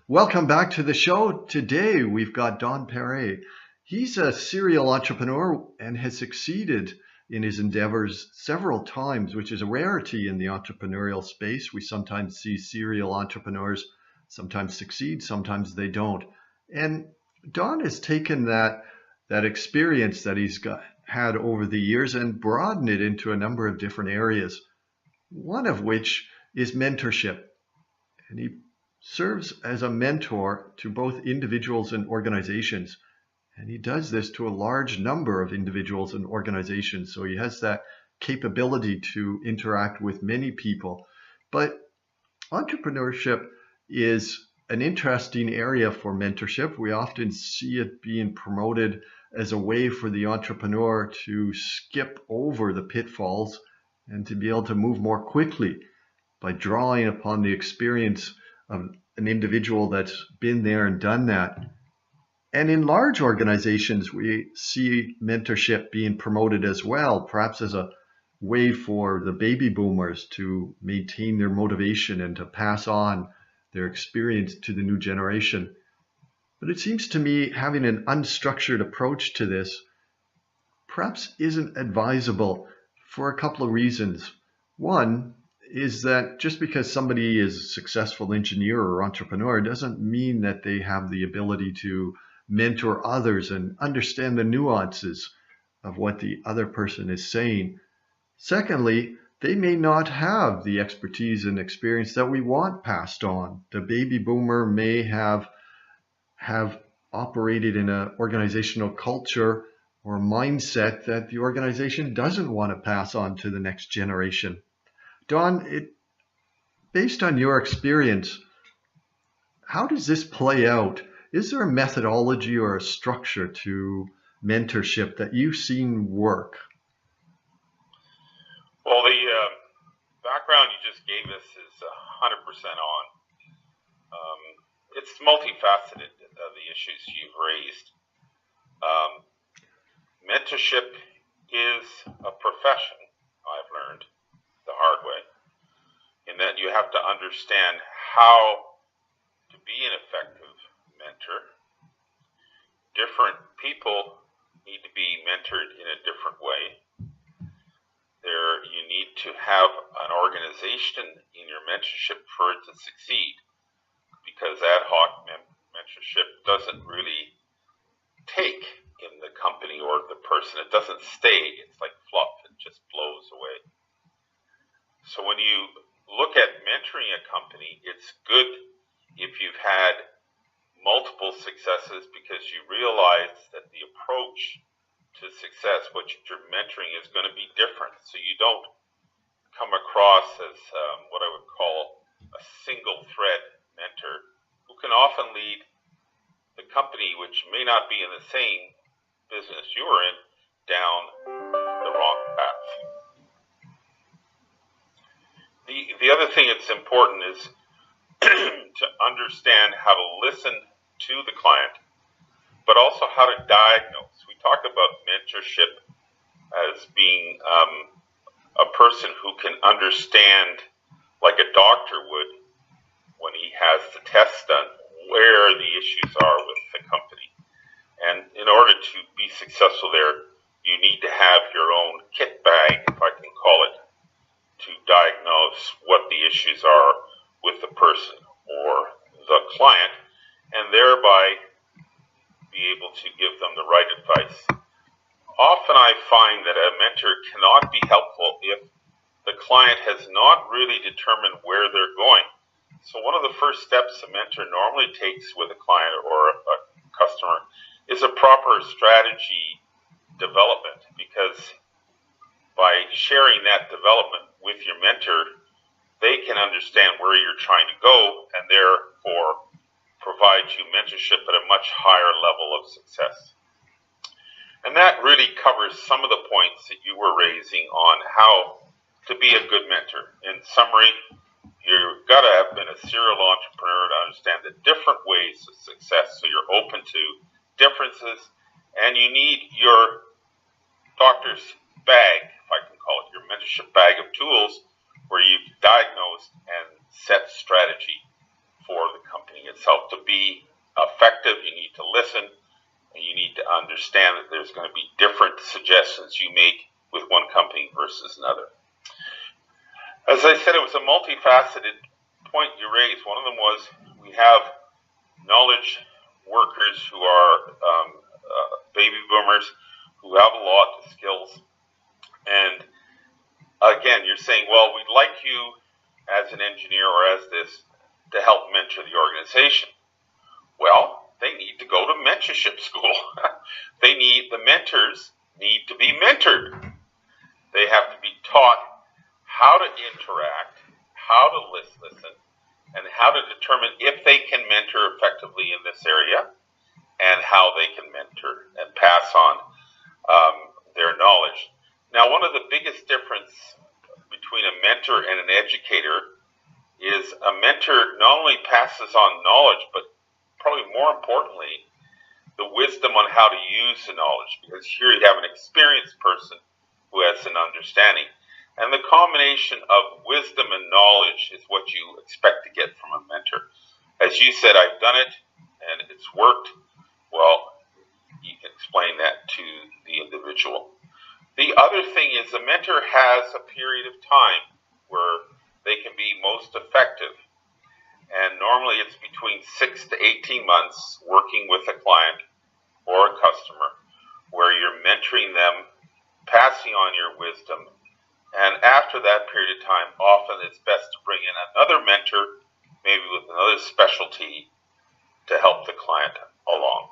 Welcome back to the show. Today we've got Pare. He's a serial entrepreneur and has succeeded in his endeavors several times, which is a rarity in the entrepreneurial space. We sometimes see serial entrepreneurs sometimes succeed, sometimes they don't. And Don has taken that experience that had over the years and broadened it into a number of different areas, one of which is mentorship. And he serves as a mentor to both individuals and organizations. And he does this to a large number of individuals and organizations. So he has that capability to interact with many people. But entrepreneurship is an interesting area for mentorship. We often see it being promoted as a way for the entrepreneur to skip over the pitfalls and to be able to move more quickly by drawing upon the experience of an individual that's been there and done that. And in large organizations, we see mentorship being promoted as well, perhaps as a way for the baby boomers to maintain their motivation and to pass on their experience to the new generation. But it seems to me having an unstructured approach to this perhaps isn't advisable for a couple of reasons. One is that just because somebody is a successful engineer or entrepreneur doesn't mean that they have the ability to mentor others and understand the nuances of what the other person is saying. Secondly, they may not have the expertise and experience that we want passed on. The baby boomer may have operated in an organizational culture or mindset that the organization doesn't want to pass on to the next generation. Don, based on your experience, how does this play out? Is there a methodology or a structure to mentorship that you've seen work? Well, the background you just gave us is 100% on. It's multifaceted, the issues you've raised. Mentorship is a profession, I've learned the hard way, in that you have to understand how to be an effective mentor. Different people need to be mentored in a different way. You need to have an organization in your mentorship for it to succeed, because ad hoc mentorship doesn't really take in the company or the person. It doesn't stay. It's like fluff. It just blows away. So when you look at mentoring a company, it's good if you've had multiple successes, because you realize that the approach to success, what you're mentoring, is going to be different. So you don't come across as what I would call a single thread mentor who can often lead the company, which may not be in the same business you're in, down the wrong path. The other thing that's important is to understand how to listen to the client, but also how to diagnose. We talk about mentorship as being a person who can understand, like a doctor would when he has the test done, where the issues are with the company. And in order to be successful there, you need to have your own kit bag, if I can call it, to diagnose what the issues are with the person or the client, and thereby be able to give them the right advice. Often I find that a mentor cannot be helpful if the client has not really determined where they're going. So one of the first steps a mentor normally takes with a client or a customer is a proper strategy development, because by sharing that development with your mentor, they can understand where you're trying to go and therefore provide you mentorship at a much higher level of success. And that really covers some of the points that you were raising on how to be a good mentor. In summary, you've got to have been a serial entrepreneur to understand the different ways of success, so you're open to differences, and you need your doctor's bag, if I can call it, your mentorship bag of tools, where you've diagnosed and set strategy for the company itself. To be effective, you need to listen, and you need to understand that there's going to be different suggestions you make with one company versus another. As I said, it was a multifaceted point you raised. One of them was we have knowledge workers who are baby boomers who have a lot of skills. And again, you're saying, well, we'd like you as an engineer or as this to help mentor the organization. Well, they need to go to mentorship school. The mentors need to be mentored. They have to be taught how to interact, how to listen, and how to determine if they can mentor effectively in this area, and how they can mentor and pass on their knowledge. Now, one of the biggest difference between a mentor and an educator is a mentor not only passes on knowledge, but probably more importantly, the wisdom on how to use the knowledge, because here you have an experienced person who has an understanding. And the combination of wisdom and knowledge is what you expect to get from a mentor. As you said, I've done it and it's worked. Well, you can explain that to the individual. The other thing is a mentor has a period of time where they can be most effective. And normally it's between 6 to 18 months working with a client or a customer where you're mentoring them, passing on your wisdom. And after that period of time, often it's best to bring in another mentor, maybe with another specialty, to help the client along.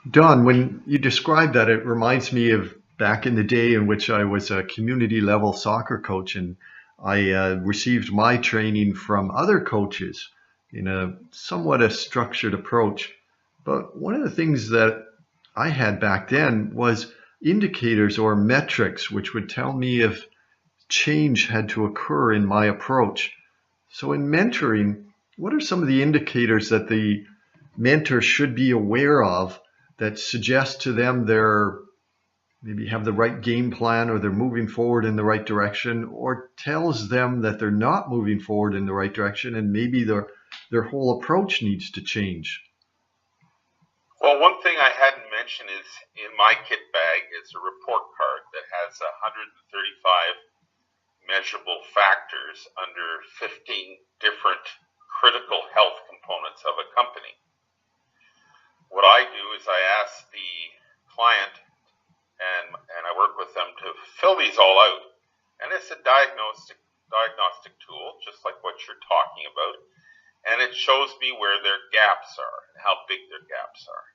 Don, when you describe that, it reminds me of back in the day in which I was a community level soccer coach, and I received my training from other coaches in a somewhat a structured approach. But one of the things that I had back then was indicators or metrics which would tell me if change had to occur in my approach. So in mentoring, what are some of the indicators that the mentor should be aware of that suggest to them they're maybe have the right game plan or they're moving forward in the right direction, or tells them that they're not moving forward in the right direction and maybe their whole approach needs to change? Well, one thing I hadn't mentioned is in my kit bag is a report card that has 135 measurable factors under 15 different critical health components of a company. What I do is I ask the client and I work with them to fill these all out. And it's a diagnostic tool, just like what you're talking about. And it shows me where their gaps are and how big their gaps are.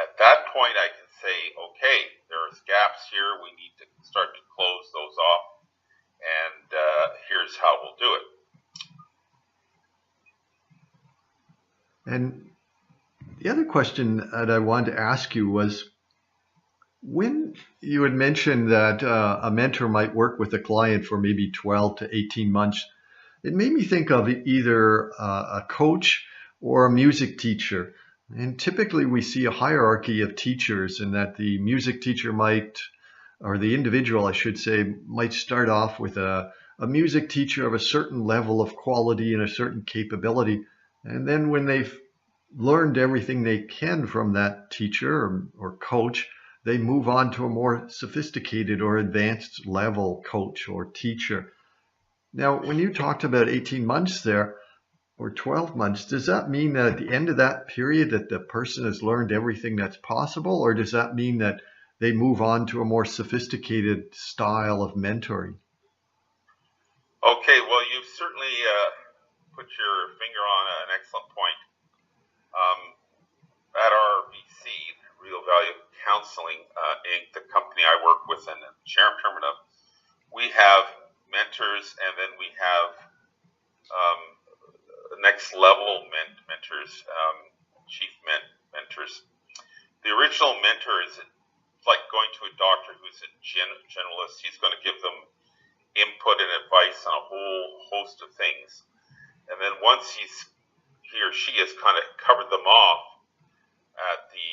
At that point, I can say, okay, there's gaps here. We need to start to close those off. And here's how we'll do it. And the other question that I wanted to ask you was, when you had mentioned that a mentor might work with a client for maybe 12 to 18 months, it made me think of either a coach or a music teacher. And typically we see a hierarchy of teachers, and that the music teacher might, or the individual, I should say, might start off with a music teacher of a certain level of quality and a certain capability. And then when they've learned everything they can from that teacher or coach, they move on to a more sophisticated or advanced level coach or teacher. Now, when you talked about 18 months there, or 12 months, does that mean that at the end of that period that the person has learned everything that's possible, or does that mean that they move on to a more sophisticated style of mentoring? Okay, well, you've certainly put your finger on an excellent point. At RBC, Real Value Counseling Inc., the company I work with and Sharon Termina, we have mentors, and then we have next level mentors, chief mentors. The original mentor is like going to a doctor who's a generalist. He's going to give them input and advice on a whole host of things. And then once he or she has kind of covered them off at the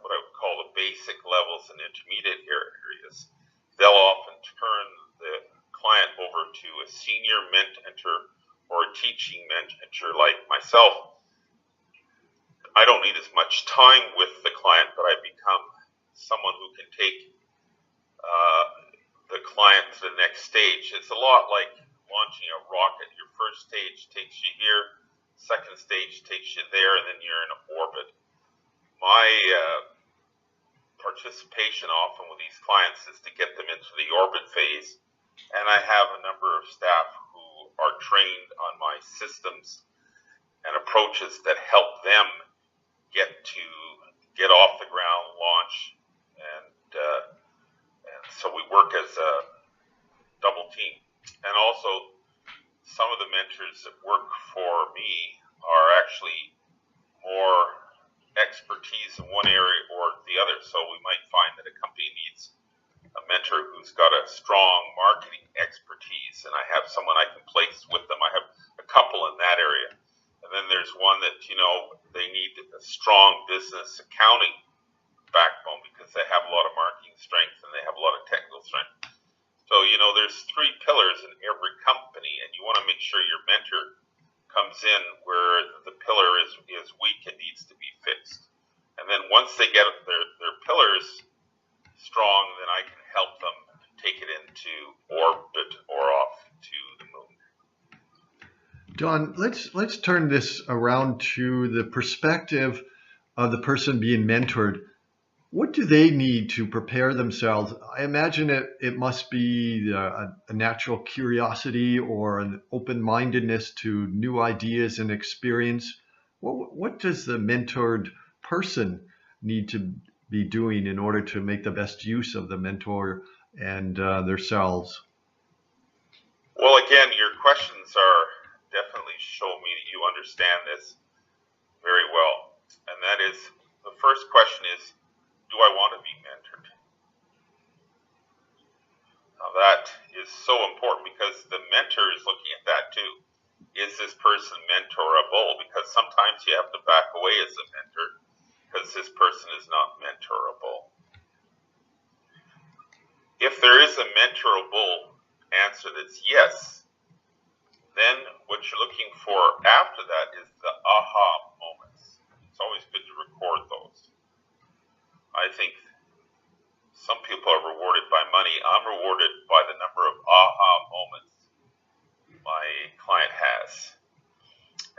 what I would call the basic levels and intermediate areas, they'll often turn the client over to a senior mentor or a teaching mentor like myself, I don't need as much time with the client, but I become someone who can take the client to the next stage. It's a lot like launching a rocket. Your first stage takes you here, second stage takes you there, and then you're in orbit. My participation often with these clients is to get them into the orbit phase, and I have a number of staff who are trained on my systems and approaches that help them get off the ground, launch, and so we work as a double team. And also, some of the mentors that work for me are actually more expertise in one area or the other. So we might find that a company needs a mentor who's got a strong marketing expertise, and I have someone I can place with them. I have a couple in that area. And then there's one that, they need a strong business accounting backbone because they have a lot of marketing strength and they have a lot of technical strength. So, there's three pillars in every company, and you want to make sure your mentor comes in where the pillar is weak and needs to be fixed. And then once they get their pillars strong, then I can help them take it into orbit or off to the moon. Don, let's turn this around to the perspective of the person being mentored. What do they need to prepare themselves? I imagine it must be a natural curiosity or an open-mindedness to new ideas and experience. What does the mentored person need to be doing in order to make the best use of the mentor and themselves? Well, again, your questions are definitely show me that you understand this very well. And that is, the first question is, do I want to be mentored? Now that is so important because the mentor is looking at that too. Is this person mentorable? Because sometimes you have to back away as a mentor because this person is not mentorable. If there is a mentorable answer that's yes, then what you're looking for after that is the aha moments. It's always good to record those. I think some people are rewarded by money. I'm rewarded by the number of aha moments my client has.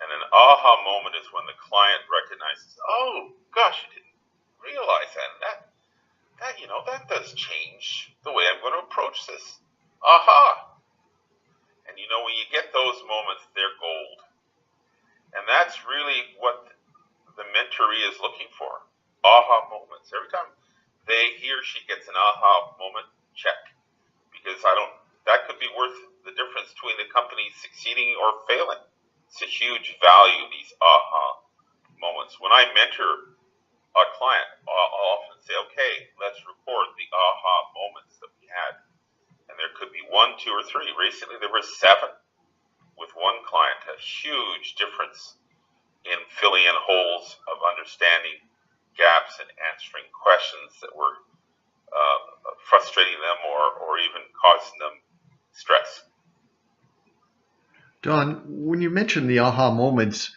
And an aha moment is when the client recognizes, oh gosh, I didn't realize that. That does change the way I'm going to approach this. Aha! And when you get those moments, they're gold. And that's really what the mentoree is looking for. Aha moments. Every time he or she gets an aha moment, check. Because that could be worth the difference between the company succeeding or failing. It's a huge value, these aha moments. When I mentor a client, I'll often say, okay, let's record the aha moments that we had. And there could be 1, 2, or 3. Recently there were 7 with one client. A huge difference in filling in holes of understanding gaps and answering questions that were frustrating them or even causing them stress. Don, when you mention the aha moments,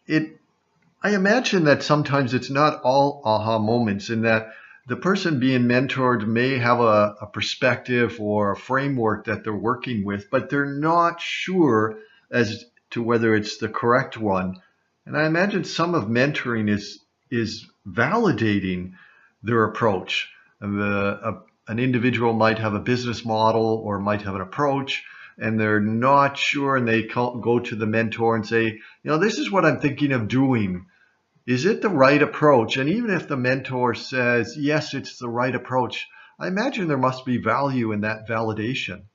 I imagine that sometimes it's not all aha moments, in that the person being mentored may have a perspective or a framework that they're working with, but they're not sure as to whether it's the correct one. And I imagine some of mentoring is validating their approach. An individual might have a business model or might have an approach, and they're not sure, and they go to the mentor and say, this is what I'm thinking of doing. Is it the right approach? And even if the mentor says, yes, it's the right approach, I imagine there must be value in that validation.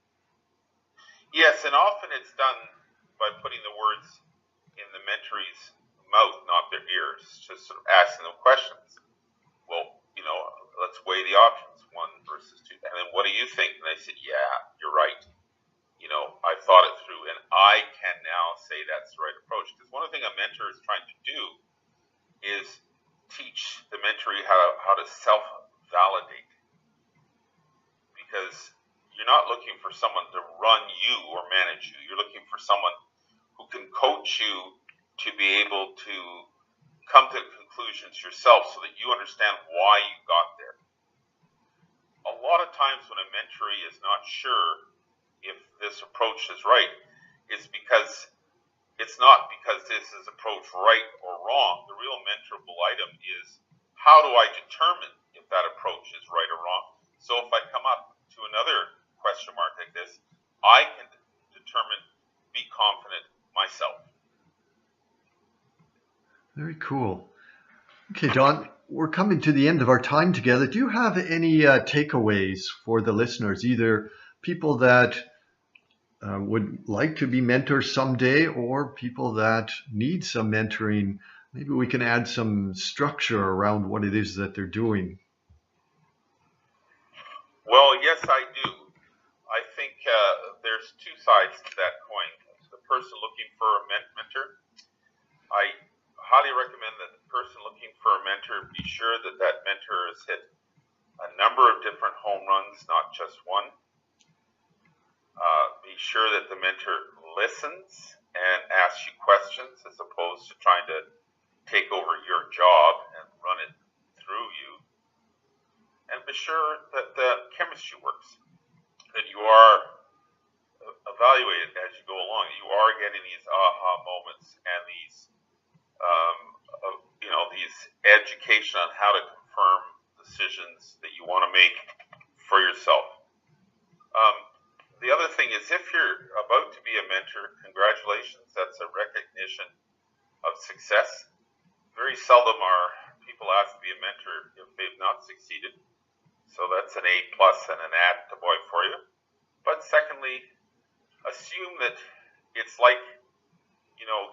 Yes, and often it's done by putting the words in the mentoree's mouth, not their ears, just sort of asking them questions. Well, let's weigh the options, 1 versus 2. And then what do you think? And they said, yeah, you're right. I thought it through, and I can now say that's the right approach. Because one of the things a mentor is trying to do is teach the mentoree how to self-validate. Because you're not looking for someone to run you or manage you. You're looking for someone who can coach you to be able to come to conclusions yourself so that you understand why you got there. A lot of times when a mentoree is not sure if this approach is right, it's not because this is approach right or wrong. The real mentorable item is, how do I determine if that approach is right or wrong? So if I come up to another question mark like this, I can determine, be confident myself. Very cool. Okay, Don, we're coming to the end of our time together. Do you have any takeaways for the listeners, either people that would like to be mentors someday or people that need some mentoring? Maybe we can add some structure around what it is that they're doing. Well, yes, I do. I think there's two sides to that coin. The person looking for a mentor, I highly recommend that the person looking for a mentor be sure that that mentor has hit a number of different home runs, not just one. Be sure that the mentor listens and asks you questions as opposed to trying to take over your job and run it through you. And be sure that the chemistry works, that you are evaluated as you go along. You are getting these aha moments and these these education on how to confirm decisions that you want to make for yourself. The other thing is, if you're about to be a mentor, congratulations, that's a recognition of success. Very seldom are people asked to be a mentor if they've not succeeded. So that's an A+ and an attaboy for you. But secondly, assume that it's like,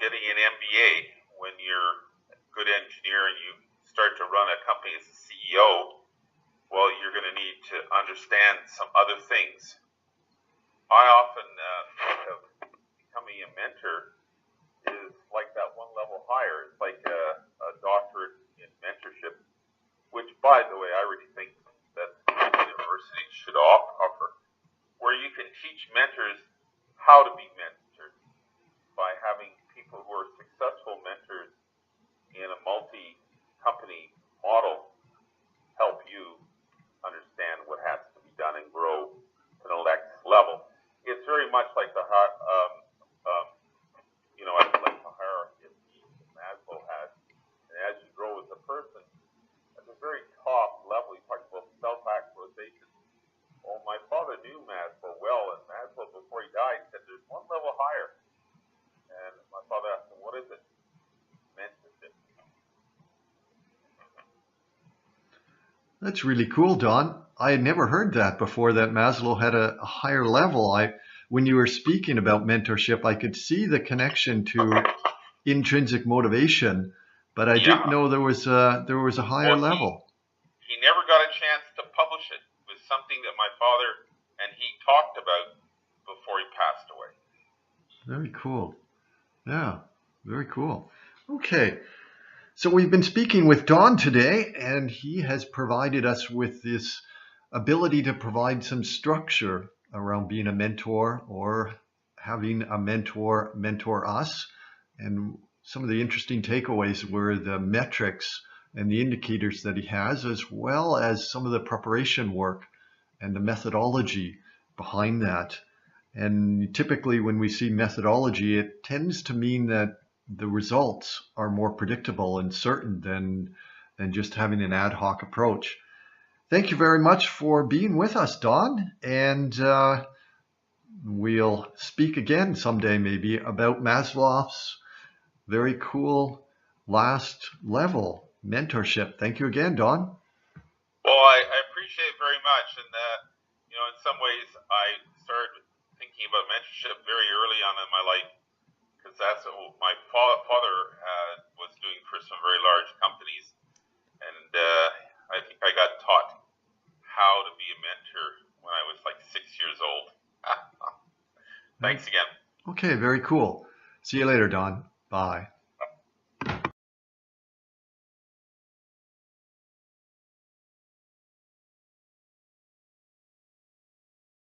getting an MBA. When you're a good engineer and you start to run a company as a CEO, well, you're going to need to understand some other things. I often think of becoming a mentor is like that one level higher. It's like a doctorate in mentorship, which, by the way, I really think that universities should offer, where you can teach mentors how to be mentored by having people who are successful mentors in a multi-company model help you understand what has to be done and grow to the next level. It's very much like the like the hierarchy of needs that Maslow has. And as you grow as a person, at the very top level, he talks about self-actualization. Well, my father knew Maslow well, and Maslow, before he died, said there's one level higher. And my father asked him, what is it? Mentorship. That's really cool, Don. I had never heard that before, that Maslow had a higher level. When you were speaking about mentorship, I could see the connection to intrinsic motivation, but I didn't know there was a higher level. He never got a chance to publish it. It was something that my father and he talked about before he passed away. Very cool. Yeah, very cool. Okay. So we've been speaking with Don today, and he has provided us with this ability to provide some structure around being a mentor or having a mentor mentor us. And some of the interesting takeaways were the metrics and the indicators that he has, as well as some of the preparation work and the methodology behind that. And typically when we see methodology, it tends to mean that the results are more predictable and certain than just having an ad hoc approach. Thank you very much for being with us, Don, and we'll speak again someday maybe about Maslow's very cool last level mentorship. Thank you again, Don. Well, I appreciate it very much, and in some ways I started thinking about mentorship very early on in my life, because that's what my father was doing for some very large companies, and I think I got taught how to be a mentor when I was like 6 years old. Thanks again. Okay, very cool. See you later, Don. Bye.